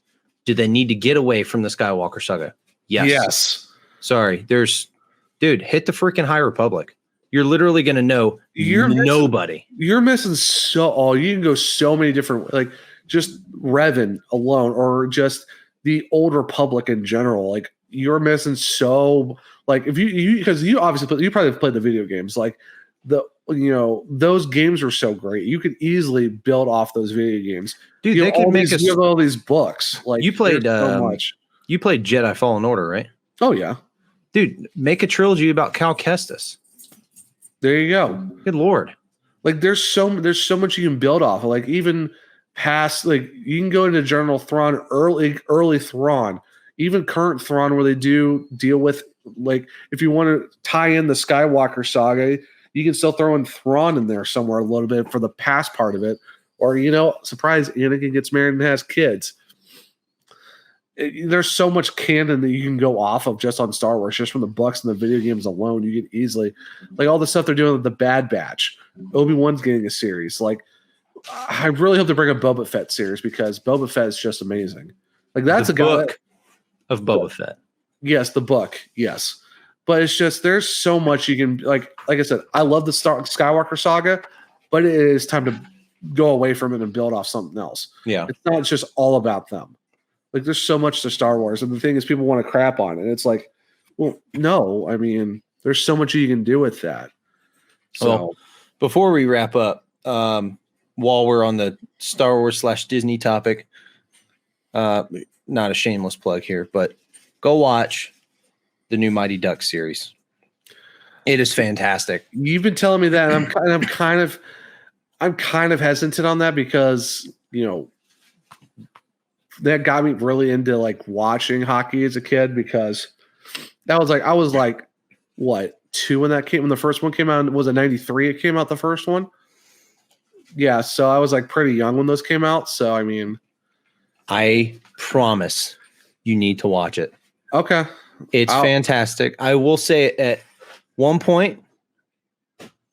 B: Do they need to get away from the Skywalker saga? Yes. Sorry. Hit the freaking High Republic. You're literally going to know nobody.
C: You're missing you can go so many different, like just Revan alone, or just the Old Republic in general. Like, you're missing like, if you because you obviously you probably have played the video games, like those games were so great. You could easily build off those video games.
B: Dude,
C: you have all these books. Like,
B: you played
C: so much.
B: You played Jedi Fallen Order, right?
C: Oh yeah.
B: Dude, make a trilogy about Cal Kestis.
C: There you go.
B: Good Lord.
C: Like, there's so much you can build off of. Like, even past, like, you can go into General Thrawn, early Thrawn, even current Thrawn, where they do deal with, like, if you want to tie in the Skywalker saga, you can still throw in Thrawn in there somewhere a little bit for the past part of it. Or, surprise, Anakin gets married and has kids. There's so much canon that you can go off of just on Star Wars, just from the books and the video games alone. You can easily, like, all the stuff they're doing with the Bad Batch. Obi-Wan's getting a series. Like, I really hope they bring a Boba Fett series, because Boba Fett is just amazing. Like, that's
B: the book of Boba Fett.
C: Yes, the book. Yes, but it's just, there's so much you can, like I said, I love the Skywalker saga, but it is time to go away from it and build off something else.
B: Yeah,
C: it's not just all about them. Like, there's so much to Star Wars, and the thing is, people want to crap on it. And it's like, Well, no, I mean, there's so much you can do with that. So,
B: Well, before we wrap up, while we're on the Star Wars / Disney topic, not a shameless plug here, but go watch the new Mighty Ducks series. It is fantastic.
C: you've been telling me that, and I'm kind of hesitant on that because, you know, that got me really into like watching hockey as a kid, because I was like what, 2 when the first one came out? Was it 93 it came out, the first one? Yeah, so I was like pretty young when those came out, so I mean,
B: I promise you need to watch it.
C: okay.
B: It's fantastic. I will say at one point,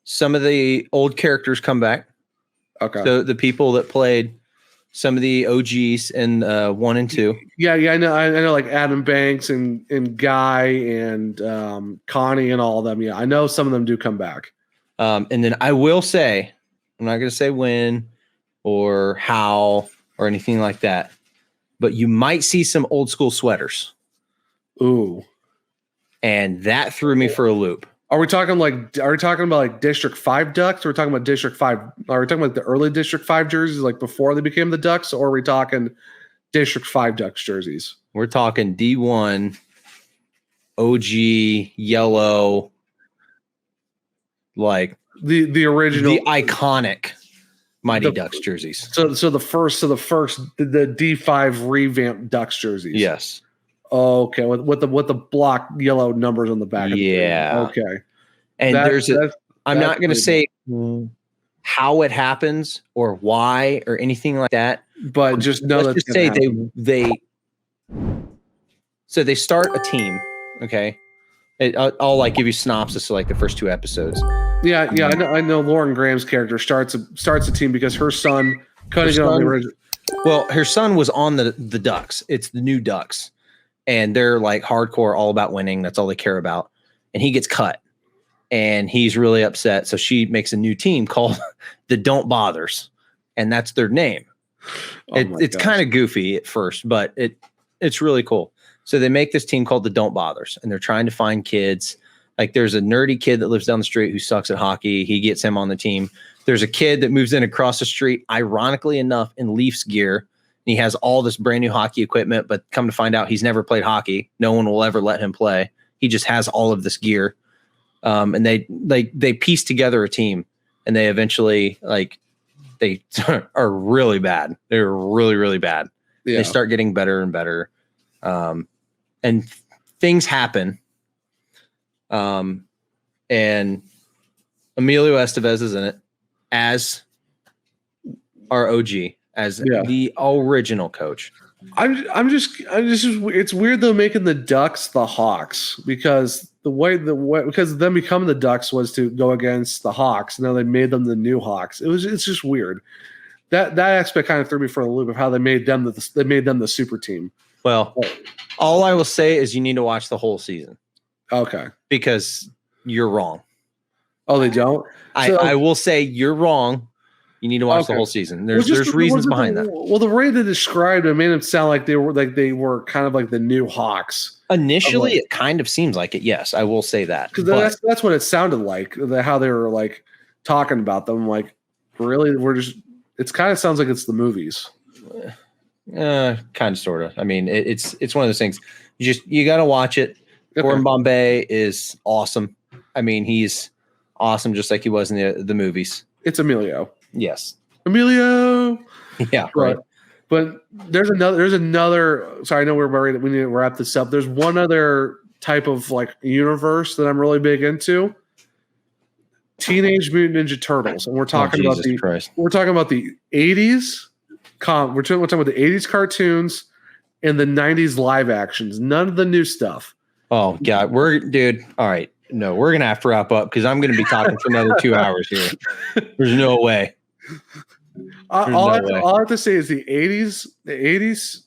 B: some of the old characters come back.
C: Okay.
B: So the people that played some of the OGs in 1 and 2.
C: Yeah, I know like Adam Banks and Guy and Connie and all of them. Yeah, I know some of them do come back.
B: And then I will say, I'm not going to say when or how or anything like that, but you might see some old school sweaters.
C: Ooh.
B: And that threw me for a loop.
C: Are we talking about like District 5 Ducks? Or are we talking about District 5? Are we talking about the early District 5 jerseys, like before they became the Ducks? Or are we talking District 5 Ducks jerseys?
B: We're talking D1, OG, yellow, like
C: The original,
B: the iconic Mighty Ducks jerseys.
C: So the first the D5 revamped Ducks jerseys.
B: Yes.
C: Okay, with the block yellow numbers on the back.
B: Yeah.
C: Okay.
B: And I'm not going to say
C: cool.
B: how it happens or why or anything like that,
C: but just know
B: let's just say they start a team. Okay. I'll like give you synopsis of like the first 2 episodes.
C: Yeah. I know Lauren Graham's character starts a team because her son couldn't get on the original.
B: Well, her son was on the Ducks. It's the new Ducks. And they're like hardcore, all about winning. That's all they care about. And he gets cut. And he's really upset. So she makes a new team called the Don't Bothers. And that's their name. It's kind of goofy at first, but it's really cool. So they make this team called the Don't Bothers. And they're trying to find kids. Like there's a nerdy kid that lives down the street who sucks at hockey. He gets him on the team. There's a kid that moves in across the street, ironically enough, in Leafs gear. He has all this brand new hockey equipment, but come to find out he's never played hockey. No one will ever let him play. He just has all of this gear. And they piece together a team, and they eventually they are really bad. They're really, really bad. Yeah. They start getting better and better. And things happen. And Emilio Estevez is in it as our OG. As the original coach. It's weird though making the Ducks the Hawks, because because them becoming the Ducks was to go against the Hawks. Now they made them the new Hawks. It's just weird. That aspect kind of threw me for a loop of how they made them the super team. Well, all I will say is you need to watch the whole season.
C: Okay.
B: Because you're wrong.
C: Oh, they don't?
B: I will say you're wrong. You need to watch the whole season. There's reasons behind that.
C: Well, the way they described it made it sound like they were kind of like the new Hawks.
B: Initially, it kind of seems like it. Yes, I will say that.
C: Because that's what it sounded like. How they were like talking about them. Like, really, it kind of sounds like it's the movies.
B: Kind of, sort of. I mean, it's one of those things. You got to watch it. Okay. Gordon Bombay is awesome. I mean, he's awesome, just like he was in the movies.
C: It's Emilio.
B: Yes.
C: Emilio.
B: Yeah. Right.
C: But there's another. Sorry, I know we need to wrap this up. There's one other type of like universe that I'm really big into. Teenage Mutant Ninja Turtles, and we're talking about the 80s. We're talking about the 80s cartoons and the 90s live actions. None of the new stuff.
B: Oh God, all right. No, we're gonna have to wrap up because I'm gonna be talking for another 2 hours here. There's no way.
C: All I have to say is the 80s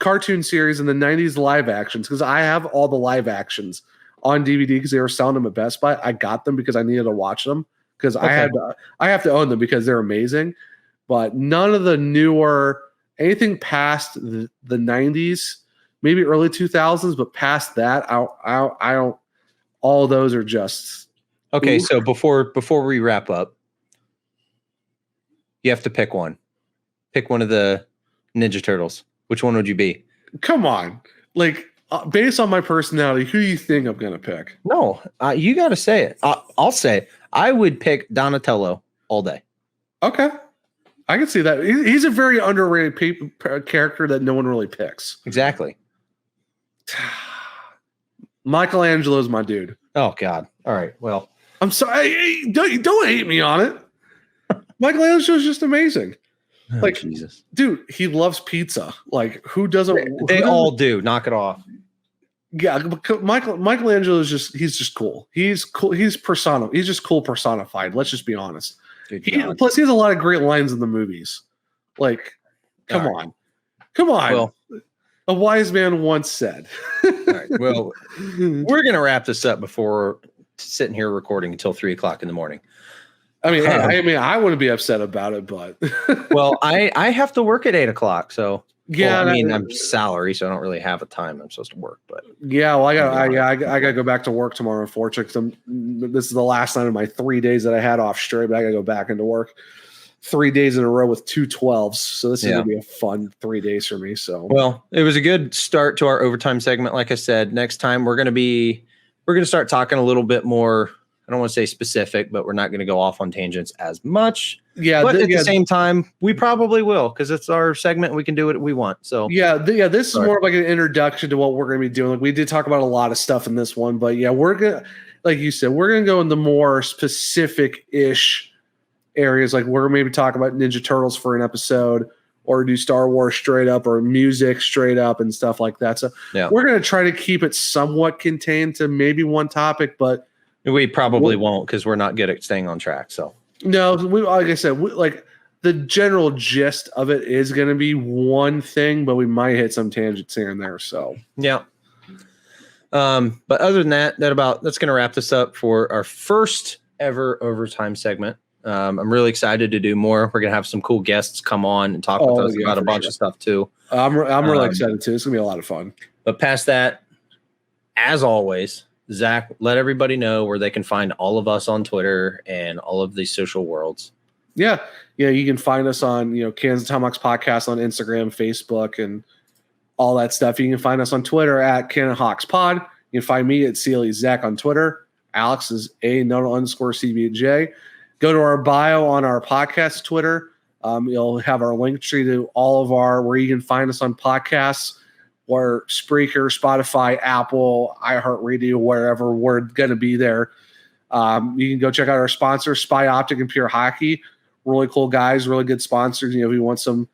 C: cartoon series and the 90s live actions, because I have all the live actions on DVD because they were selling them at Best Buy. I got them because I needed to watch them because I have to own them because they're amazing. But none of the newer anything past the 90s maybe early 2000s, but past that, I don't. All those are just
B: Okay,
C: Ooh.
B: so before we wrap up, you have to pick one. Pick one of the Ninja Turtles. Which one would you be?
C: Come on, like based on my personality, who do you think I'm gonna pick?
B: No, you got to say it. I'll say it. I would pick Donatello all day.
C: Okay, I can see that. He's a very underrated character that no one really picks.
B: Exactly.
C: Michelangelo's my dude.
B: Oh God. All right. Well,
C: I'm sorry. Hey, don't hate me on it. Michelangelo's just amazing. Like
B: Jesus,
C: dude, he loves pizza. Like who doesn't?
B: they all do. Knock it off.
C: Yeah, Michelangelo is he's just cool. He's cool. He's just cool personified. Let's just be honest. Plus, he has a lot of great lines in the movies. Like, come on. Well, a wise man once said.
B: All right. Well, we're gonna wrap this up before sitting here recording until 3 o'clock in the morning.
C: I mean, I wouldn't be upset about it, but
B: well, I have to work at 8 o'clock, so
C: yeah.
B: Well, I mean, I'm salary, so I don't really have a time I'm supposed to work. But
C: yeah, well, I got to go back to work tomorrow, unfortunately. This is the last night of my 3 days that I had off straight, but I got to go back into work 3 days in a row with 2 12s. So this is gonna be a fun 3 days for me. So
B: well, it was a good start to our overtime segment. Like I said, next time we're gonna start talking a little bit more. I don't want to say specific, but we're not going to go off on tangents as much.
C: Yeah,
B: but at the same time, we probably will because it's our segment. And we can do what we want. So
C: this is more of like an introduction to what we're going to be doing. Like we did talk about a lot of stuff in this one, but yeah, we're gonna, like you said, we're going to go into more specific-ish areas. Like we're maybe talk about Ninja Turtles for an episode, or do Star Wars straight up, or music straight up, and stuff like that. So we're going to try to keep it somewhat contained to maybe one topic, but.
B: We probably won't because we're not good at staying on track. So
C: no, like I said, like the general gist of it is going to be one thing, but we might hit some tangents here and there. So
B: yeah. But other than that, that's going to wrap this up for our first ever overtime segment. I'm really excited to do more. We're going to have some cool guests come on and talk with us about a bunch of stuff too.
C: I'm really excited too. It's going to be a lot of fun.
B: But past that, as always, Zach, let everybody know where they can find all of us on Twitter and all of these social worlds.
C: Yeah. You can find us on, Kansas Tomahawks Podcast on Instagram, Facebook, and all that stuff. You can find us on Twitter at Hawks Pod. You can find me at CLE Zach on Twitter. Alex is _CBJ. Go to our bio on our podcast Twitter. You'll have our link tree to all of where you can find us on podcasts. Or Spreaker, Spotify, Apple, iHeartRadio, wherever we're going to be there. You can go check out our sponsors, Spy Optic and Pure Hockey. Really cool guys, really good sponsors. If you want some,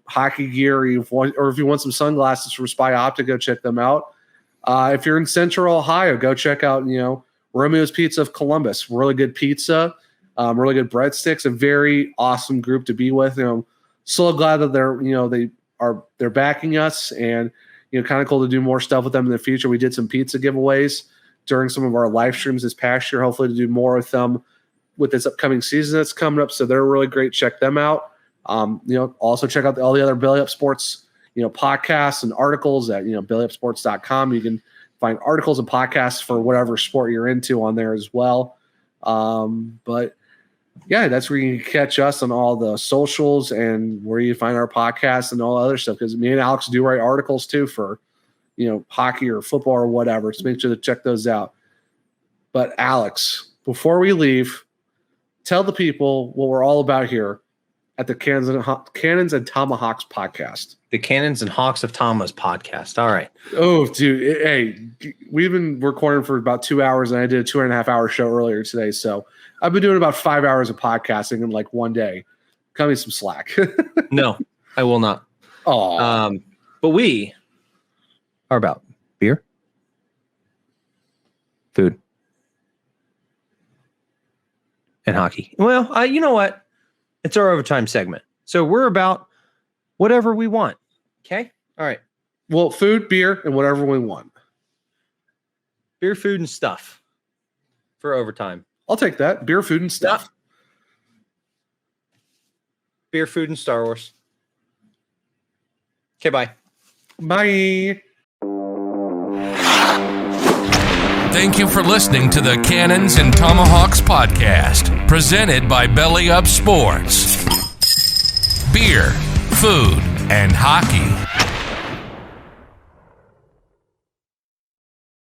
C: hockey gear, or if you want some sunglasses from Spy Optic, go check them out. If you're in Central Ohio, go check out, Romeo's Pizza of Columbus. Really good pizza, really good breadsticks. A very awesome group to be with. So glad that they're backing us, and kind of cool to do more stuff with them in the future. We did some pizza giveaways during some of our live streams this past year, hopefully to do more with them with this upcoming season that's coming up. So they're really great. Check them out. Also check out all the other Belly Up Sports, podcasts and articles at, bellyupsports.com. You can find articles and podcasts for whatever sport you're into on there as well. But yeah, that's where you can catch us on all the socials and where you find our podcast and all other stuff. Because me and Alex do write articles too for, hockey or football or whatever. So make sure to check those out. But Alex, before we leave, tell the people what we're all about here at the Cannons and Tomahawks podcast.
B: The Cannons and Hawks of Tamas podcast. All right.
C: Oh, dude. Hey, we've been recording for about 2 hours, and I did a 2.5 hour show earlier today. So I've been doing about 5 hours of podcasting in like one day. Cut me some slack.
B: No, I will not.
C: Oh,
B: but we are about beer, food, and hockey. Well, you know what? It's our overtime segment. So we're about whatever we want. Okay? All right.
C: Well, food, beer, and whatever we want.
B: Beer, food, and stuff for overtime.
C: I'll take that. Beer, food, and stuff.
B: Beer, food, and Star Wars. Okay, bye.
C: Bye.
A: Thank you for listening to the Cannons and Tomahawks podcast, presented by Belly Up Sports. Beer, food, and hockey.